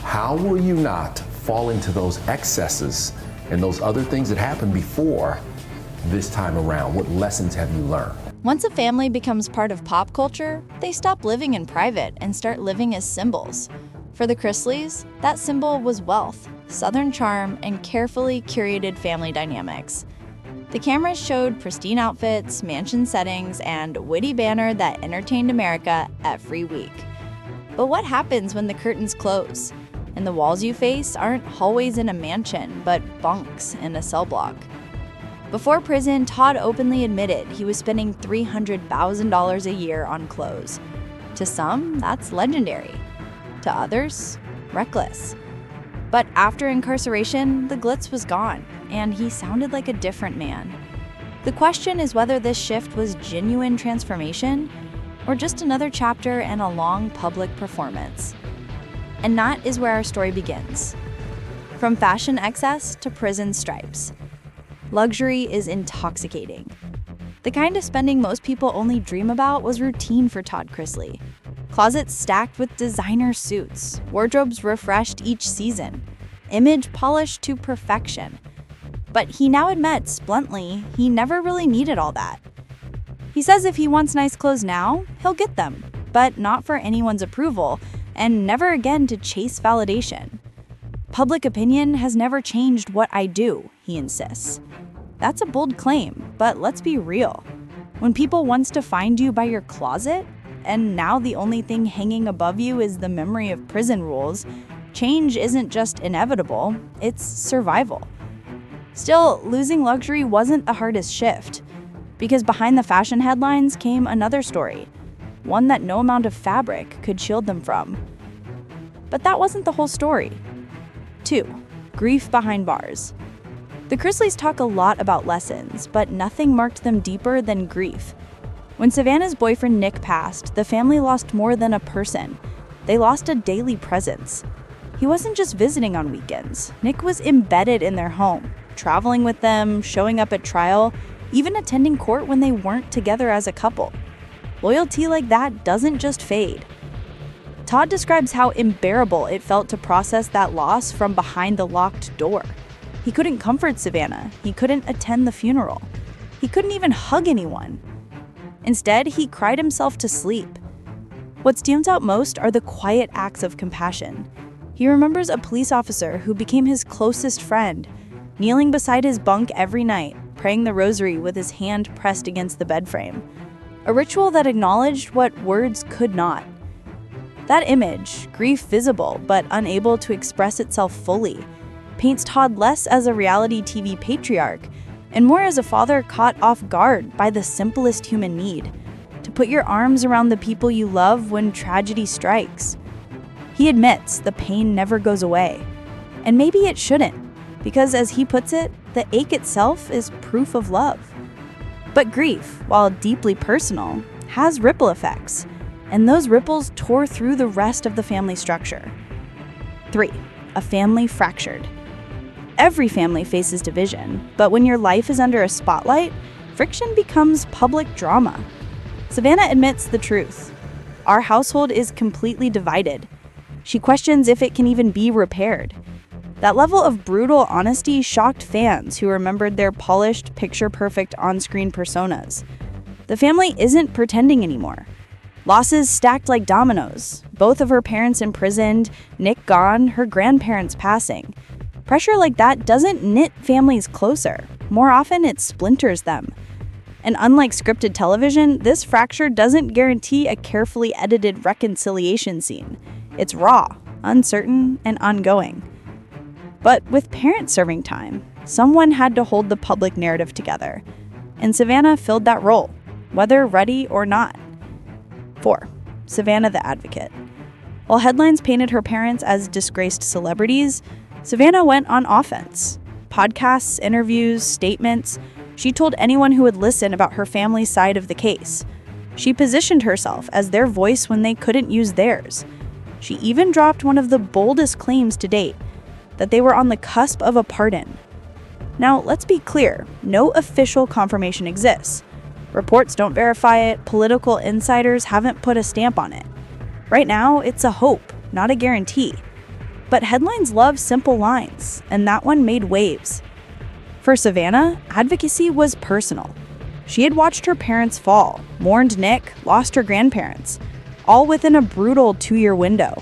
How will you not fall into those excesses and those other things that happened before this time around? What lessons have you learned? Once a family becomes part of pop culture, they stop living in private and start living as symbols. For the Chrisleys, that symbol was wealth, Southern charm, and carefully curated family dynamics. The cameras showed pristine outfits, mansion settings, and witty banter that entertained America every week. But what happens when the curtains close, and the walls you face aren't hallways in a mansion, but bunks in a cell block? Before prison, Todd openly admitted he was spending $300,000 a year on clothes. To some, that's legendary. To others, reckless. But after incarceration, the glitz was gone, and he sounded like a different man. The question is whether this shift was genuine transformation or just another chapter in a long public performance. And that is where our story begins. From fashion excess to prison stripes. Luxury is intoxicating. The kind of spending most people only dream about was routine for Todd Chrisley. Closets stacked with designer suits, wardrobes refreshed each season, image polished to perfection. But he now admits, bluntly, he never really needed all that. He says if he wants nice clothes now, he'll get them, but not for anyone's approval, and never again to chase validation. Public opinion has never changed what I do, he insists. That's a bold claim, but let's be real. When people once defined you by your closet, and now the only thing hanging above you is the memory of prison rules, change isn't just inevitable, it's survival. Still, losing luxury wasn't the hardest shift, because behind the fashion headlines came another story, one that no amount of fabric could shield them from. But that wasn't the whole story. 2. Grief behind bars. The Chrisleys talk a lot about lessons, but nothing marked them deeper than grief. When Savannah's boyfriend Nick passed, the family lost more than a person. They lost a daily presence. He wasn't just visiting on weekends. Nick was embedded in their home, traveling with them, showing up at trial, even attending court when they weren't together as a couple. Loyalty like that doesn't just fade. Todd describes how unbearable it felt to process that loss from behind the locked door. He couldn't comfort Savannah. He couldn't attend the funeral. He couldn't even hug anyone. Instead, he cried himself to sleep. What stands out most are the quiet acts of compassion. He remembers a police officer who became his closest friend, kneeling beside his bunk every night, praying the rosary with his hand pressed against the bed frame. A ritual that acknowledged what words could not. That image, grief visible but unable to express itself fully, paints Todd less as a reality TV patriarch and more as a father caught off guard by the simplest human need, to put your arms around the people you love when tragedy strikes. He admits the pain never goes away, and maybe it shouldn't, because as he puts it, the ache itself is proof of love. But grief, while deeply personal, has ripple effects, and those ripples tore through the rest of the family structure. 3. A family fractured. Every family faces division, but when your life is under a spotlight, friction becomes public drama. Savannah admits the truth. Our household is completely divided. She questions if it can even be repaired. That level of brutal honesty shocked fans who remembered their polished, picture-perfect on-screen personas. The family isn't pretending anymore. Losses stacked like dominoes. Both of her parents imprisoned, Nick gone, her grandparents passing. Pressure like that doesn't knit families closer. More often, it splinters them. And unlike scripted television, this fracture doesn't guarantee a carefully edited reconciliation scene. It's raw, uncertain, and ongoing. But with parents serving time, someone had to hold the public narrative together. And Savannah filled that role, whether ready or not. 4. Savannah the advocate. While headlines painted her parents as disgraced celebrities, Savannah went on offense. Podcasts, interviews, statements. She told anyone who would listen about her family's side of the case. She positioned herself as their voice when they couldn't use theirs. She even dropped one of the boldest claims to date, that they were on the cusp of a pardon. Now, let's be clear, no official confirmation exists. Reports don't verify it, political insiders haven't put a stamp on it. Right now, it's a hope, not a guarantee. But headlines love simple lines, and that one made waves. For Savannah, advocacy was personal. She had watched her parents fall, mourned Nick, lost her grandparents, all within a brutal 2-year window.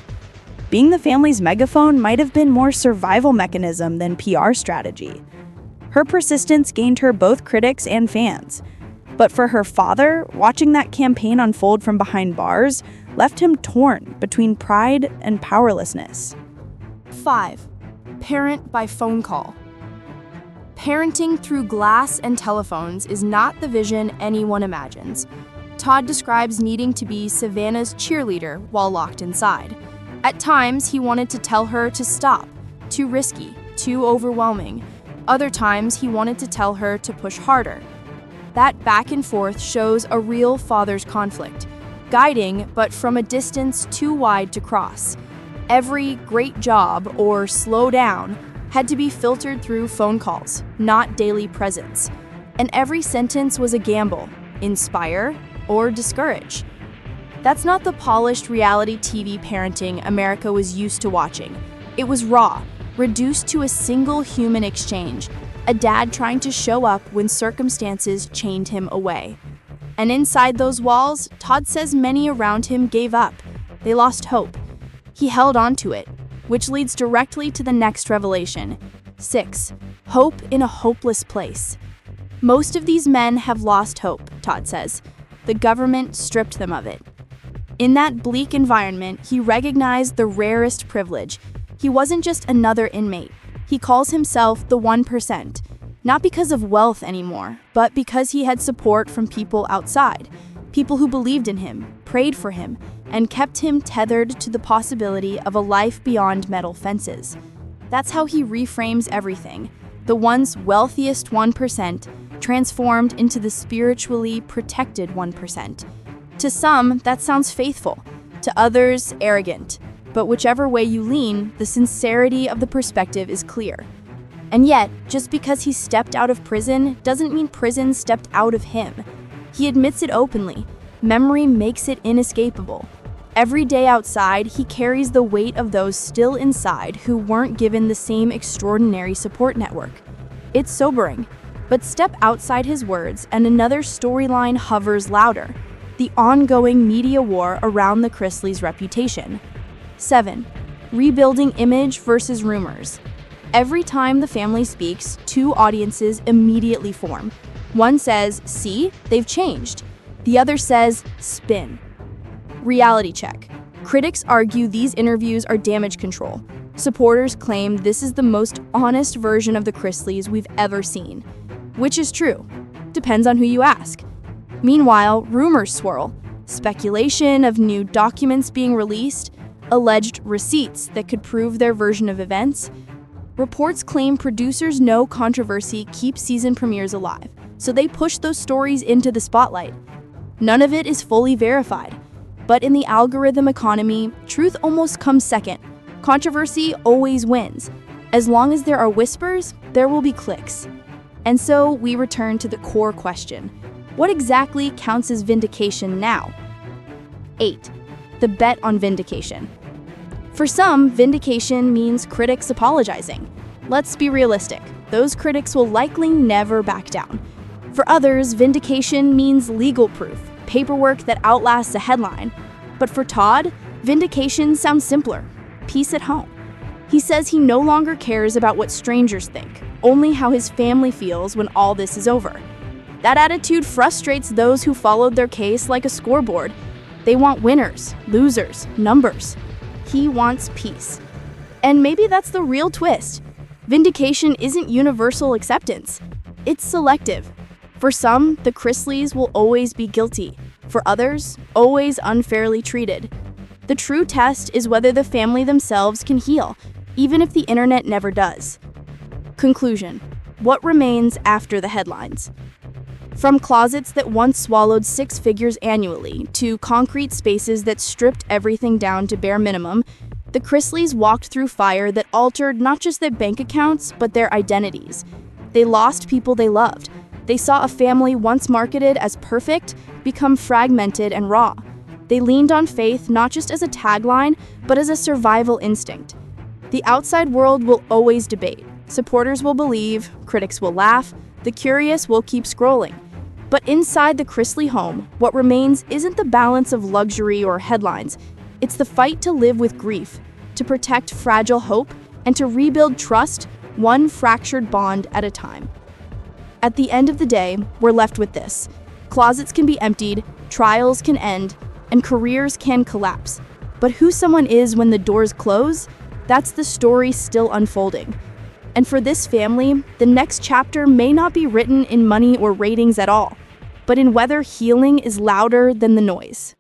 Being the family's megaphone might have been more survival mechanism than PR strategy. Her persistence gained her both critics and fans. But for her father, watching that campaign unfold from behind bars left him torn between pride and powerlessness. 5. Parent by phone call. Parenting through glass and telephones is not the vision anyone imagines. Todd describes needing to be Savannah's cheerleader while locked inside. At times, he wanted to tell her to stop, too risky, too overwhelming. Other times, he wanted to tell her to push harder. That back and forth shows a real father's conflict, guiding but from a distance too wide to cross. Every great job or slow down had to be filtered through phone calls, not daily presence. And every sentence was a gamble, inspire or discourage. That's not the polished reality TV parenting America was used to watching. It was raw, reduced to a single human exchange, a dad trying to show up when circumstances chained him away. And inside those walls, Todd says many around him gave up. They lost hope. He held on to it, which leads directly to the next revelation. 6. Hope in a hopeless place. Most of these men have lost hope, Todd says. The government stripped them of it. In that bleak environment, he recognized the rarest privilege. He wasn't just another inmate. He calls himself the 1%, not because of wealth anymore, but because he had support from people outside, people who believed in him, prayed for him, and kept him tethered to the possibility of a life beyond metal fences. That's how he reframes everything. The once wealthiest 1% transformed into the spiritually protected 1%. To some, that sounds faithful. To others, arrogant. But whichever way you lean, the sincerity of the perspective is clear. And yet, just because he stepped out of prison doesn't mean prison stepped out of him. He admits it openly. Memory makes it inescapable. Every day outside, he carries the weight of those still inside who weren't given the same extraordinary support network. It's sobering. But step outside his words and another storyline hovers louder. The ongoing media war around the Chrisleys' reputation. 7. Rebuilding image versus rumors. Every time the family speaks, two audiences immediately form. One says, "See, they've changed." The other says, "Spin." Reality check. Critics argue these interviews are damage control. Supporters claim this is the most honest version of the Chrisleys we've ever seen. Which is true? Depends on who you ask. Meanwhile, rumors swirl. Speculation of new documents being released, alleged receipts that could prove their version of events. Reports claim producers know controversy keeps season premieres alive, so they push those stories into the spotlight. None of it is fully verified. But in the algorithm economy, truth almost comes second. Controversy always wins. As long as there are whispers, there will be clicks. And so we return to the core question. What exactly counts as vindication now? 8. The bet on vindication. For some, vindication means critics apologizing. Let's be realistic. Those critics will likely never back down. For others, vindication means legal proof, paperwork that outlasts a headline. But for Todd, vindication sounds simpler. Peace at home. He says he no longer cares about what strangers think, only how his family feels when all this is over. That attitude frustrates those who followed their case like a scoreboard. They want winners, losers, numbers. He wants peace. And maybe that's the real twist. Vindication isn't universal acceptance. It's selective. For some, the Chrisleys will always be guilty. For others, always unfairly treated. The true test is whether the family themselves can heal, even if the internet never does. Conclusion. What remains after the headlines? From closets that once swallowed 6 figures annually to concrete spaces that stripped everything down to bare minimum, the Chrisleys walked through fire that altered not just their bank accounts, but their identities. They lost people they loved. They saw a family once marketed as perfect become fragmented and raw. They leaned on faith not just as a tagline, but as a survival instinct. The outside world will always debate. Supporters will believe, critics will laugh, the curious will keep scrolling. But inside the Chrisley home, what remains isn't the balance of luxury or headlines. It's the fight to live with grief, to protect fragile hope, and to rebuild trust, one fractured bond at a time. At the end of the day, we're left with this. Closets can be emptied, trials can end, and careers can collapse. But who someone is when the doors close, that's the story still unfolding. And for this family, the next chapter may not be written in money or ratings at all, but in whether healing is louder than the noise.